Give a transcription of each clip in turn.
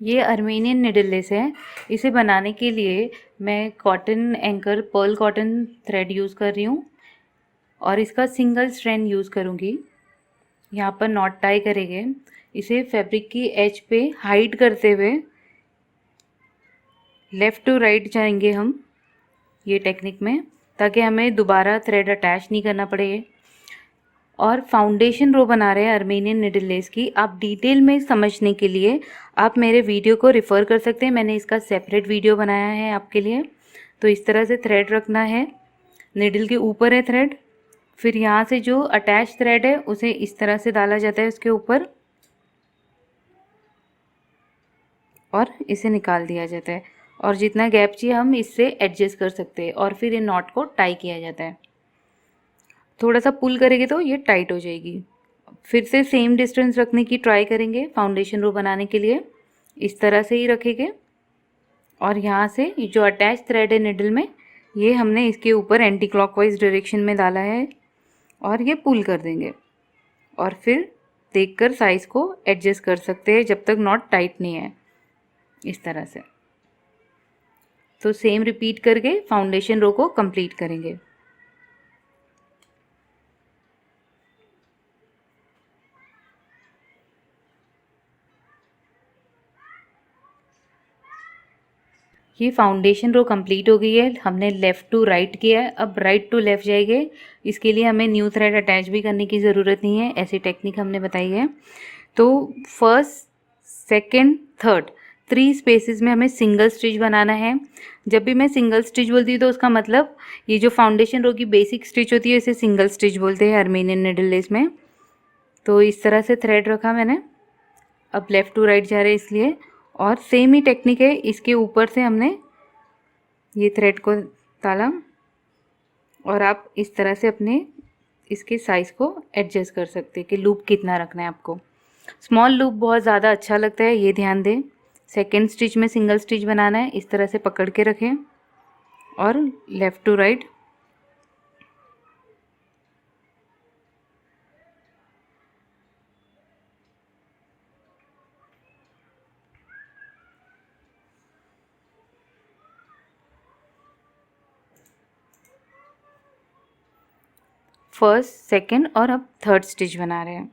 ये Armenian needle less है। इसे बनाने के लिए मैं cotton Anchor pearl cotton thread use कर रही हूँ और इसका सिंगल स्ट्रैंड यूज़ करूँगी। यहाँ पर नॉट टाई करेंगे। इसे फैब्रिक की एज पे हाइड करते हुए लेफ़्ट टू राइट जाएंगे हम ये टेक्निक में, ताकि हमें दोबारा थ्रेड अटैच नहीं करना पड़े। और फाउंडेशन रो बना रहे हैं अर्मेनियन निडल लेस की। आप डिटेल में समझने के लिए आप मेरे वीडियो को रिफ़र कर सकते हैं, मैंने इसका सेपरेट वीडियो बनाया है आपके लिए। तो इस तरह से थ्रेड रखना है, निडल के ऊपर है थ्रेड, फिर यहाँ से जो अटैच थ्रेड है उसे इस तरह से डाला जाता है उसके ऊपर और इसे निकाल दिया जाता है, और जितना गैप चाहिए हम इससे एडजस्ट कर सकते हैं, और फिर इन नॉट को टाई किया जाता है। थोड़ा सा पुल करेंगे तो ये टाइट हो जाएगी। फिर से सेम डिस्टेंस रखने की ट्राई करेंगे फाउंडेशन रो बनाने के लिए, इस तरह से ही रखेंगे। और यहाँ से जो अटैच थ्रेड है निडल में, ये हमने इसके ऊपर एंटी क्लॉकवाइज डायरेक्शन में डाला है और ये पुल कर देंगे। और फिर देखकर साइज़ को एडजस्ट कर सकते हैं जब तक नॉट टाइट नहीं है, इस तरह से। तो सेम रिपीट करके फाउंडेशन रो को कंप्लीट करेंगे। ये फाउंडेशन रो कंप्लीट हो गई है। हमने लेफ़्ट टू राइट किया है, अब राइट टू लेफ़्ट जाएंगे। इसके लिए हमें न्यू थ्रेड अटैच भी करने की ज़रूरत नहीं है, ऐसी टेक्निक हमने बताई है। तो फर्स्ट, सेकंड, थर्ड 3 स्पेसेस में हमें सिंगल स्टिच बनाना है। जब भी मैं सिंगल स्टिच बोलती हूँ तो उसका मतलब ये जो फाउंडेशन रो की बेसिक स्टिच होती है इसे सिंगल स्टिच बोलते हैं अर्मेनियन निडल लेस में। तो इस तरह से थ्रेड रखा मैंने, अब लेफ़्ट टू राइट जा रहे हैं इसलिए, और सेम ही टेक्निक है, इसके ऊपर से हमने ये थ्रेड को डाला और आप इस तरह से अपने इसके साइज़ को एडजस्ट कर सकते हैं कि लूप कितना रखना है आपको। स्मॉल लूप बहुत ज़्यादा अच्छा लगता है, ये ध्यान दें। सेकेंड स्टिच में सिंगल स्टिच बनाना है, इस तरह से पकड़ के रखें और left to right. First, second और अब थर्ड स्टिच बना रहे हैं।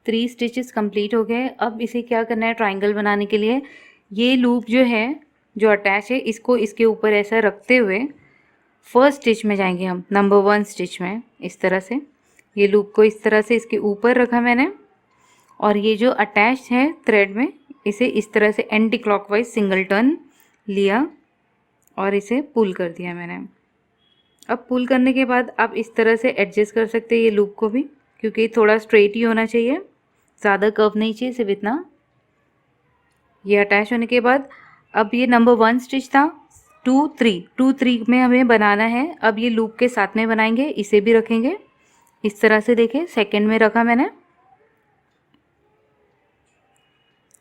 थ्री स्टिचेस कंप्लीट हो गए। अब इसे क्या करना है, ट्रायंगल बनाने के लिए ये लूप जो है जो अटैच है इसको इसके ऊपर ऐसा रखते हुए फर्स्ट स्टिच में जाएंगे हम, नंबर 1 स्टिच में। इस तरह से ये लूप को इस तरह से इसके ऊपर रखा मैंने, और ये जो अटैच है थ्रेड में इसे इस तरह से एंटी क्लॉकवाइज सिंगल टर्न लिया और इसे पुल कर दिया मैंने। अब पुल करने के बाद आप इस तरह से एडजस्ट कर सकते हैं ये लूप को भी, क्योंकि थोड़ा स्ट्रेट ही होना चाहिए, ज़्यादा कर्व नहीं चाहिए, सिर्फ इतना। ये अटैच होने के बाद अब ये नंबर 1 स्टिच था, 2 3 में हमें बनाना है। अब ये लूप के साथ में बनाएंगे, इसे भी रखेंगे इस तरह से। देखें, सेकंड में रखा मैंने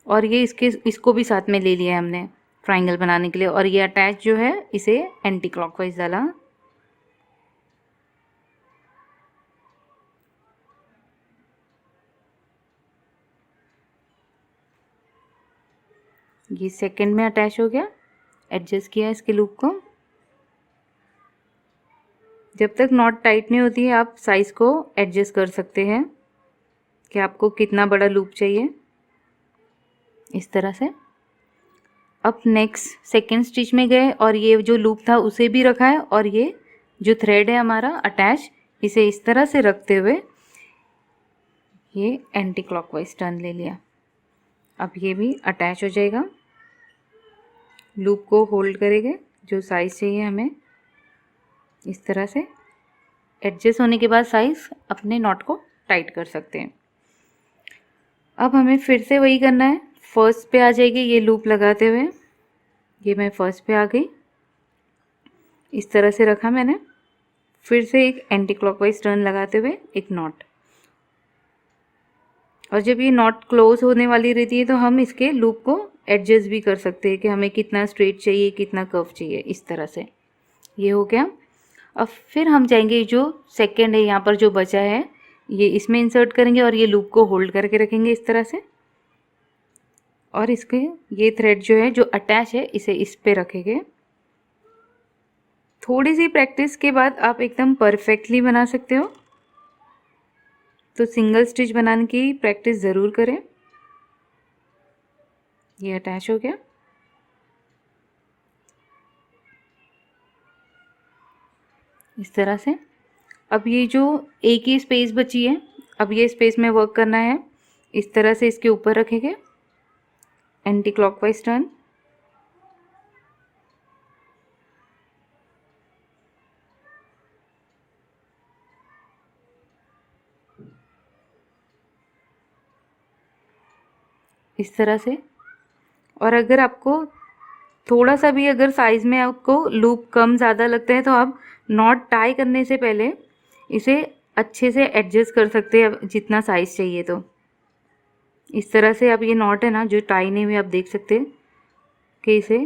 और ये इसको भी साथ में ले लिया है हमने ट्रायंगल बनाने के लिए, और ये अटैच जो है इसे एंटी क्लॉकवाइज डाला। ये सेकंड में अटैच हो गया, एडजस्ट किया इसके लूप को। जब तक नॉट टाइट नहीं होती है आप साइज़ को एडजस्ट कर सकते हैं कि आपको कितना बड़ा लूप चाहिए, इस तरह से। अब नेक्स्ट सेकेंड स्टिच में गए और ये जो लूप था उसे भी रखा है, और ये जो थ्रेड है हमारा अटैच इसे इस तरह से रखते हुए ये एंटी क्लॉकवाइज टर्न ले लिया। अब ये भी अटैच हो जाएगा, लूप को होल्ड करेंगे जो साइज़ चाहिए हमें, इस तरह से। एडजस्ट होने के बाद साइज़ अपने नॉट को टाइट कर सकते हैं। अब हमें फिर से वही करना है, फर्स्ट पे आ जाएगी ये लूप लगाते हुए। ये मैं फर्स्ट पे आ गई, इस तरह से रखा मैंने, फिर से एक एंटी क्लॉकवाइज टर्न लगाते हुए एक नॉट। और जब ये नॉट क्लोज होने वाली रहती है तो हम इसके लूप को एडजस्ट भी कर सकते हैं कि हमें कितना स्ट्रेट चाहिए, कितना कर्व चाहिए, इस तरह से। ये हो गया। अब फिर हम जाएंगे जो सेकंड है यहाँ पर जो बचा है ये इसमें इंसर्ट करेंगे और ये लूप को होल्ड करके रखेंगे इस तरह से, और इसके ये थ्रेड जो है जो अटैच है इसे इस पे रखेंगे। थोड़ी सी प्रैक्टिस के बाद आप एकदम परफेक्टली बना सकते हो, तो सिंगल स्टिच बनाने की प्रैक्टिस ज़रूर करें। ये अटैच हो गया। इस तरह से अब ये जो एक ही स्पेस बची है, अब ये स्पेस में वर्क करना है। इस तरह से इसके ऊपर रखेंगे, एंटी क्लॉकवाइज टर्न, इस तरह से। और अगर आपको थोड़ा सा भी अगर साइज़ में आपको लूप कम ज़्यादा लगते हैं तो आप नॉट टाई करने से पहले इसे अच्छे से एडजस्ट कर सकते हैं जितना साइज़ चाहिए। तो इस तरह से अब ये नॉट है ना जो टाई नहीं हुई, आप देख सकते हैं कि इसे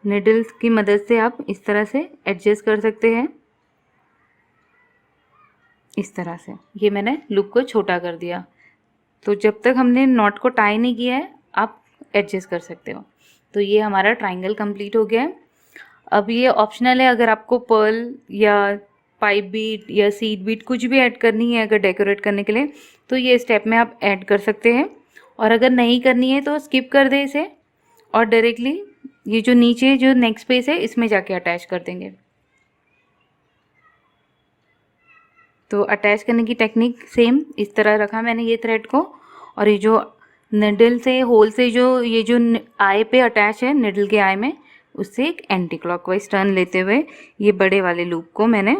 निडल्स की मदद से आप इस तरह से एडजस्ट कर सकते हैं। इस तरह से ये मैंने लूप को छोटा कर दिया। तो जब तक हमने नॉट को टाई नहीं किया है आप एडजस्ट कर सकते हो। तो ये हमारा ट्रायंगल कंप्लीट हो गया है। अब ये ऑप्शनल है, अगर आपको पर्ल या पाइप बीट या सीड बीट कुछ भी ऐड करनी है अगर डेकोरेट करने के लिए, तो ये स्टेप में आप ऐड कर सकते हैं। और अगर नहीं करनी है तो स्किप कर दें इसे और डायरेक्टली ये जो नीचे जो नेक्स्ट पेज है इसमें जाके अटैच कर देंगे। तो अटैच करने की टेक्निक सेम इस तरह रखा मैंने ये थ्रेड को, और ये जो निडल से होल से जो ये जो आई पे अटैच है निडल के आई में, उससे एक एंटी क्लॉकवाइज टर्न लेते हुए ये बड़े वाले लूप को मैंने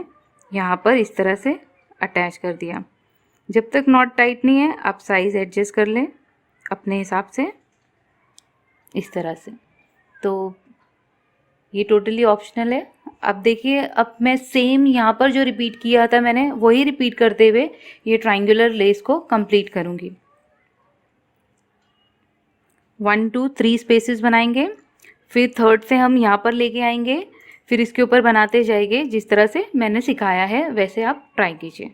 यहाँ पर इस तरह से अटैच कर दिया। जब तक नॉट टाइट नहीं है आप साइज़ एडजस्ट कर लें अपने हिसाब से इस तरह से। तो ये टोटली ऑप्शनल है। अब देखिए, अब मैं सेम यहाँ पर जो रिपीट किया था मैंने वही रिपीट करते हुए ये ट्रायंगुलर लेस को कंप्लीट करूँगी। 1 2 3 स्पेसेस बनाएंगे, फिर थर्ड से हम यहाँ पर लेके आएंगे, फिर इसके ऊपर बनाते जाएंगे जिस तरह से मैंने सिखाया है वैसे आप ट्राई कीजिए।